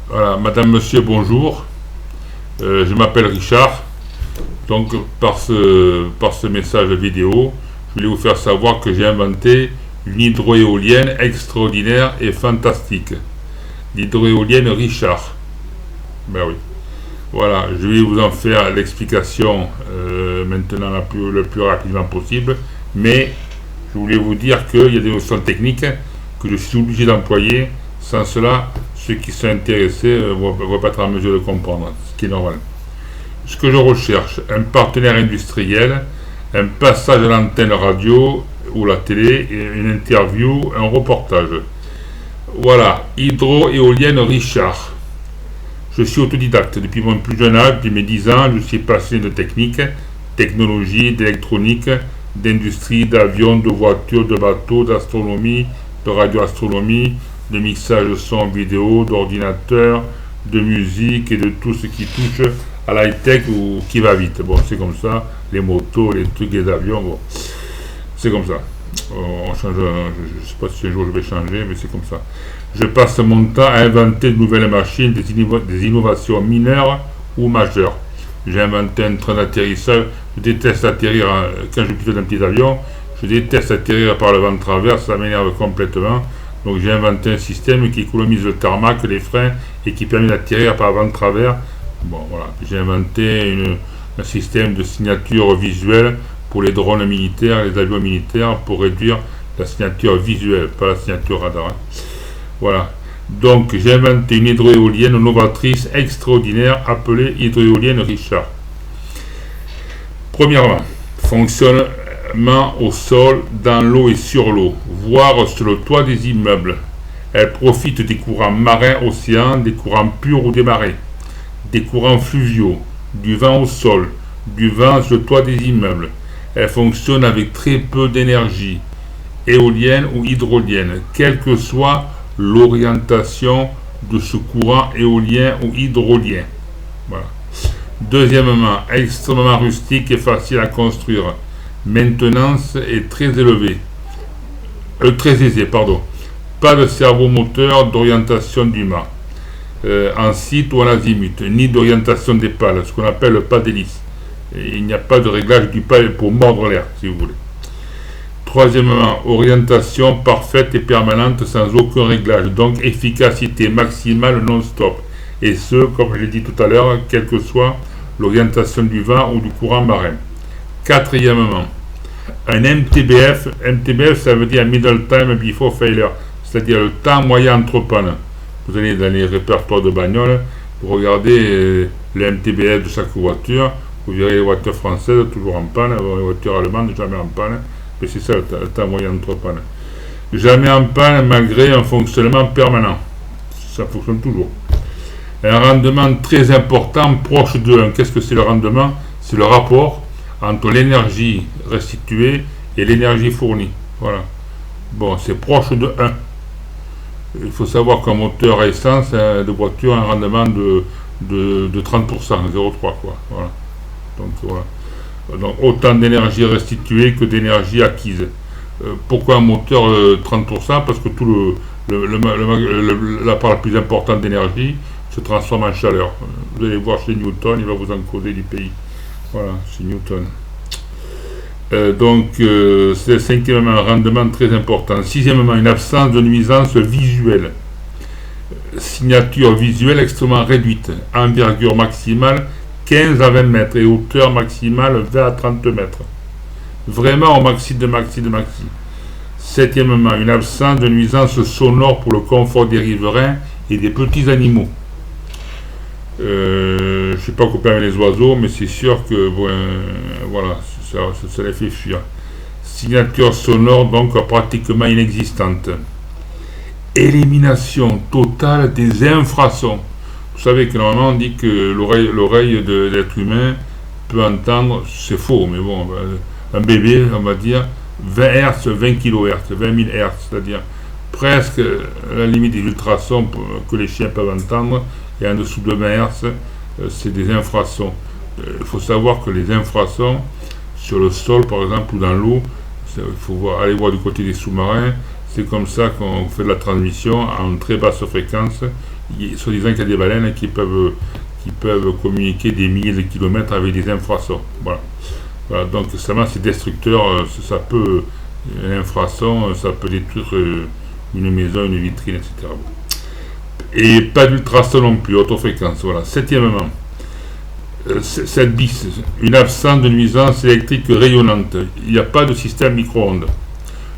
Voilà, madame, monsieur, bonjour. Je m'appelle Richard. Donc, par ce message vidéo, je voulais vous faire savoir que j'ai inventé une hydroéolienne extraordinaire et fantastique. L'hydroéolienne Richard. Ben oui. Voilà, je vais vous en faire l'explication maintenant le plus rapidement possible. Mais je voulais vous dire qu'il y a des notions techniques que je suis obligé d'employer. Sans cela, ceux qui sont intéressés ne vont pas être en mesure de comprendre, ce qui est normal. Ce que je recherche, un partenaire industriel, un passage à l'antenne radio ou la télé, une interview, un reportage. Voilà, hydroéolienne Richard. Je suis autodidacte depuis mon plus jeune âge, depuis mes 10 ans, je suis passionné de technique, technologie, d'électronique, d'industrie, d'avion, de voitures, de bateaux, d'astronomie, de radioastronomie, de mixage son vidéo, d'ordinateur, de musique et de tout ce qui touche à l'high-tech ou qui va vite. Bon, c'est comme ça, les motos, les trucs, les avions, bon, c'est comme ça. On change, je ne sais pas si un jour je vais changer, mais c'est comme ça. Je passe mon temps à inventer de nouvelles machines, des innovations mineures ou majeures. J'ai inventé un train d'atterrissage. Je déteste atterrir quand je pilote un petit avion. Je déteste atterrir par le vent de travers, ça m'énerve complètement. Donc j'ai inventé un système qui économise le tarmac, les freins et qui permet d'atterrir par le vent de travers. Bon, voilà. J'ai inventé un système de signature visuelle pour les drones militaires, les avions militaires, pour réduire la signature visuelle, pas la signature radar. Voilà. Donc j'ai inventé une hydroéolienne novatrice extraordinaire appelée hydroéolienne Richard. Premièrement, fonctionnement au sol, dans l'eau et sur l'eau, voire sur le toit des immeubles. Elle profite des courants marins océans, des courants purs ou des marées, des courants fluviaux, du vent au sol, du vent sur le toit des immeubles. Elle fonctionne avec très peu d'énergie, éolienne ou hydrolienne, quelle que soit l'orientation de ce courant éolien ou hydrolien. Voilà. Deuxièmement, extrêmement rustique et facile à construire. Maintenance est très élevée. Très aisée, pardon. Pas de cerveau moteur d'orientation du mât. En site ou en azimut, ni d'orientation des pales, ce qu'on appelle le pas d'hélice. Il n'y a pas de réglage du pas pour mordre l'air, si vous voulez. Troisièmement, orientation parfaite et permanente sans aucun réglage, donc efficacité maximale non-stop. Et ce, comme je l'ai dit tout à l'heure, quelle que soit l'orientation du vent ou du courant marin. Quatrièmement, un MTBF. MTBF, ça veut dire Middle Time Before Failure, c'est-à-dire le temps moyen entre pannes. Vous allez dans les répertoires de bagnole, vous regardez le MTBF de chaque voiture, vous verrez les voitures françaises toujours en panne, les voitures allemandes jamais en panne, mais c'est ça le temps moyen entre pannes. Jamais en panne malgré un fonctionnement permanent. Ça fonctionne toujours. Un rendement très important, proche de 1. Qu'est-ce que c'est le rendement? C'est le rapport entre l'énergie restituée et l'énergie fournie. Voilà. Bon, c'est proche de 1. Il faut savoir qu'un moteur à essence de voiture a un rendement de 30%, 0,3 quoi. Voilà. Donc voilà. Donc autant d'énergie restituée que d'énergie acquise. Pourquoi un moteur 30%? Parce que tout la part la plus importante d'énergie se transforme en chaleur. Vous allez voir chez Newton, il va vous encoder du pays. Voilà, c'est Newton. C'est cinquièmement un rendement très important. Sixièmement, une absence de nuisance visuelle. Signature visuelle extrêmement réduite. Envergure maximale 15 à 20 mètres et hauteur maximale 20 à 30 mètres. Vraiment au maxi de maxi de maxi. Septièmement, une absence de nuisance sonore pour le confort des riverains et des petits animaux. Je ne sais pas couper avec les oiseaux, mais c'est sûr que voilà, ça les fait fuir. Signature sonore donc pratiquement inexistante. Élimination totale des infrasons. Vous savez que normalement on dit que l'oreille de l'être humain peut entendre, c'est faux, mais bon, un bébé, on va dire, 20 Hz, 20 kHz, 20 000 Hz, c'est-à-dire presque la limite des ultrasons que les chiens peuvent entendre, et en dessous de 20 Hz, c'est des infrasons. Il faut savoir que les infrasons, sur le sol par exemple, ou dans l'eau, il faut aller voir du côté des sous-marins, C'est comme ça qu'on fait de la transmission en très basse fréquence. Soi-disant qu'il y a des baleines qui peuvent communiquer des milliers de kilomètres avec des infrasons. Voilà. Voilà, donc seulement c'est destructeur, ça peut, l'infrason, ça peut détruire une maison, une vitrine, etc. Et pas d'ultrason non plus, haute fréquence. Voilà. Septièmement, 7 bis, une absence de nuisance électrique rayonnante. Il n'y a pas de système micro-ondes.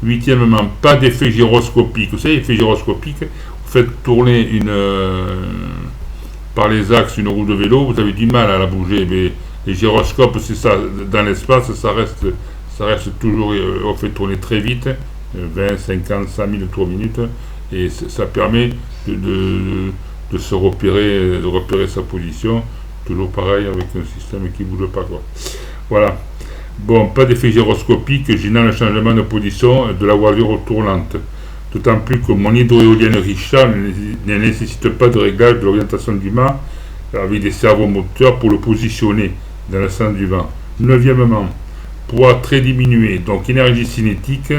Huitièmement, pas d'effet gyroscopique. Vous savez, effet gyroscopique, vous faites tourner par les axes une roue de vélo, vous avez du mal à la bouger, mais les gyroscopes, c'est ça, dans l'espace, ça reste toujours, on fait tourner très vite, 20, 50, 100 000 tours minute, et ça permet de se repérer, de repérer sa position, toujours pareil avec un système qui ne bouge pas, quoi. Voilà. Bon, pas d'effet gyroscopique gênant le changement de position de la voilure tournante. D'autant plus que mon hydroéolienne Richard ne nécessite pas de réglage de l'orientation du mât avec des servomoteurs pour le positionner dans le sens du vent. Neuvièmement, poids très diminué, donc énergie cinétique,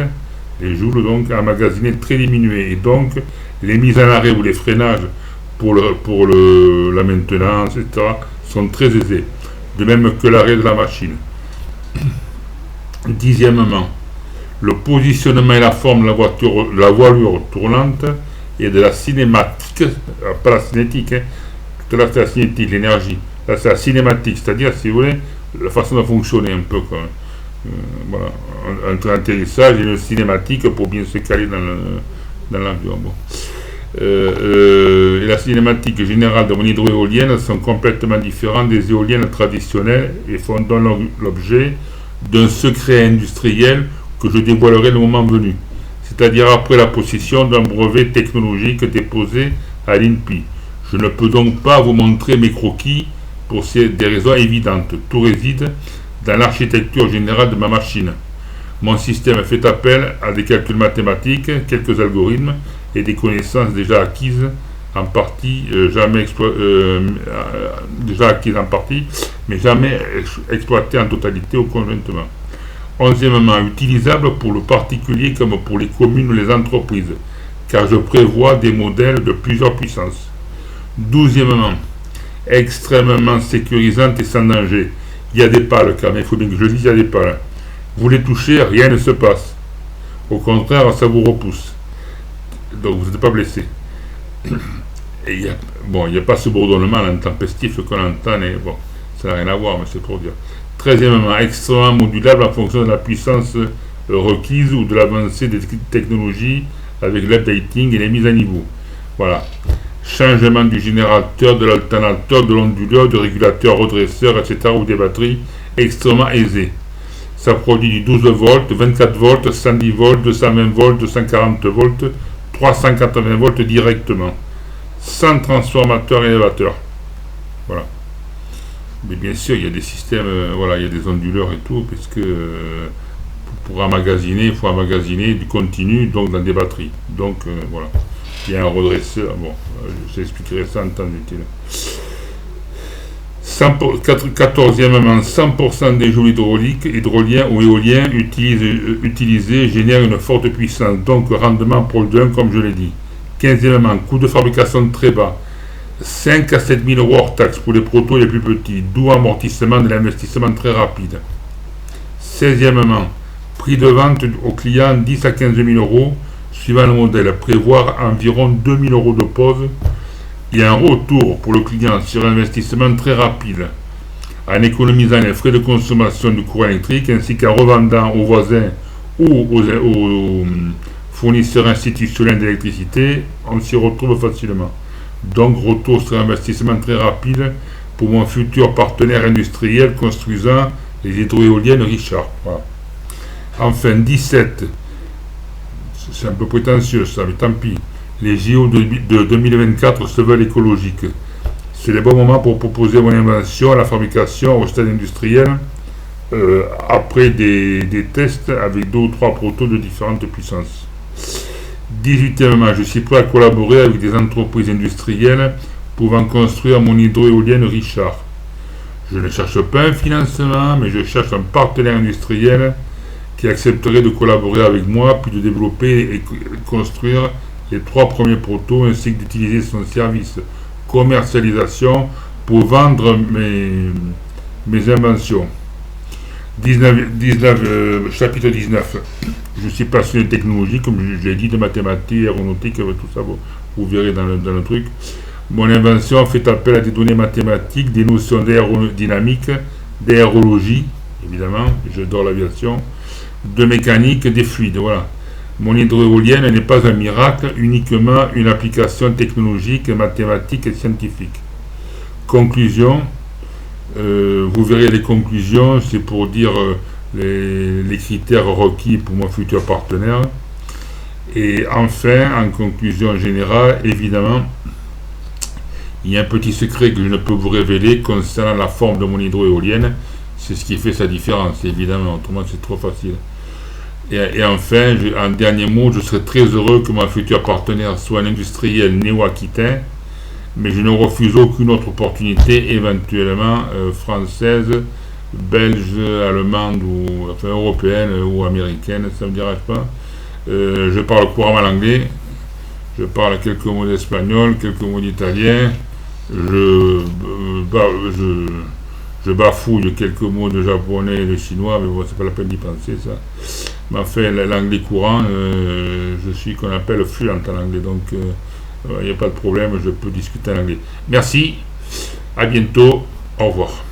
les joules donc emmagasinées très diminuées, et donc les mises en arrêt ou les freinages pour la maintenance, etc., sont très aisés, de même que l'arrêt de la machine. Dixièmement, le positionnement et la forme de la voilure tournante et de la cinématique, pas la cinétique, tout à l'heure c'est la cinétique, l'énergie, là c'est la cinématique, c'est-à-dire, si vous voulez, la façon de fonctionner un peu, quoi. Voilà, entre l'atterrissage et le cinématique pour bien se caler dans l'avion. Bon. Et la cinématique générale de mon hydroéolienne sont complètement différentes des éoliennes traditionnelles et font donc l'objet d'un secret industriel que je dévoilerai le moment venu, c'est-à-dire après la possession d'un brevet technologique déposé à l'INPI. Je ne peux donc pas vous montrer mes croquis pour des raisons évidentes. Tout réside dans l'architecture générale de ma machine. Mon système fait appel à des calculs mathématiques, quelques algorithmes et des connaissances déjà acquises en partie, déjà acquises en partie, mais jamais exploitées en totalité ou conjointement. Onzièmement, utilisable pour le particulier comme pour les communes ou les entreprises, car je prévois des modèles de plusieurs puissances. Douzièmement, extrêmement sécurisante et sans danger. Il y a des pales, car il faut bien que je le dise, il y a des pales. Vous les touchez, rien ne se passe. Au contraire, ça vous repousse. Donc vous n'êtes pas blessé. Et il n'y a pas ce bourdonnement intempestif qu'on entend, mais bon, ça n'a rien à voir, mais c'est pour dire. Treizièmement, extrêmement modulable en fonction de la puissance requise ou de l'avancée des technologies avec l'updating et les mises à niveau. Voilà. Changement du générateur, de l'alternateur, de l'onduleur, du régulateur, redresseur, etc. ou des batteries extrêmement aisé. Ça produit du 12 volts, 24 volts, 110 volts, 220 volts, 240 volts, 380 volts directement. Sans transformateur élévateur. Voilà. Mais bien sûr, il y a des systèmes, voilà, il y a des onduleurs et tout, puisque pour emmagasiner, il faut emmagasiner du continu, donc dans des batteries. Donc, voilà. Il y a un redresseur, bon, je t'expliquerai ça en temps utile. 14e, 100% des joules hydroliens ou éoliens utilisés génèrent une forte puissance, donc rendement pour le 1 comme je l'ai dit. 15e, coût de fabrication très bas, 5 à 7 000 euros hors taxe pour les protos les plus petits, d'où amortissement de l'investissement très rapide. 16e, prix de vente au client 10 à 15 000 euros, suivant le modèle, prévoir environ 2 000 euros de pause. Il y a un retour pour le client sur investissement très rapide, en économisant les frais de consommation du courant électrique, ainsi qu'en revendant aux voisins ou aux fournisseurs institutionnels d'électricité, on s'y retrouve facilement. Donc retour sur investissement très rapide pour mon futur partenaire industriel construisant les hydroéoliennes Richard. Voilà. Enfin, 17, c'est un peu prétentieux ça, mais tant pis. Les JO de 2024 se veulent écologiques. C'est le bon moment pour proposer mon invention à la fabrication au stade industriel après des tests avec 2 ou 3 protos de différentes puissances. 18e, je suis prêt à collaborer avec des entreprises industrielles pouvant construire mon hydroéolienne Richard. Je ne cherche pas un financement, mais je cherche un partenaire industriel qui accepterait de collaborer avec moi, puis de développer et construire les 3 premiers protos, ainsi que d'utiliser son service commercialisation pour vendre mes inventions. Chapitre 19. Je suis passionné de technologie, comme je l'ai dit, de mathématiques, aéronautique, tout ça, vous verrez dans le truc. Mon invention fait appel à des données mathématiques, des notions d'aérodynamique, d'aérologie, évidemment, j'adore l'aviation, de mécanique, des fluides, voilà. Mon hydroéolienne n'est pas un miracle, uniquement une application technologique, mathématique et scientifique. Conclusion, vous verrez les conclusions, c'est pour dire les critères requis pour mon futur partenaire. Et enfin, en conclusion générale, évidemment, il y a un petit secret que je ne peux vous révéler concernant la forme de mon hydroéolienne. C'est ce qui fait sa différence, évidemment, autrement c'est trop facile. Et enfin, en dernier mot, je serais très heureux que mon futur partenaire soit un industriel néo-aquitain, mais je ne refuse aucune autre opportunité, éventuellement française, belge, allemande, ou enfin européenne ou américaine, ça ne me dérange pas. Je parle couramment l'anglais, je parle quelques mots d'espagnol, quelques mots d'italien, je bafouille quelques mots de japonais et de chinois, mais bon, c'est pas la peine d'y penser, ça. Mais enfin, l'anglais courant, je suis qu'on appelle fluent en anglais, donc il n'y a pas de problème, je peux discuter en anglais. Merci, à bientôt, au revoir.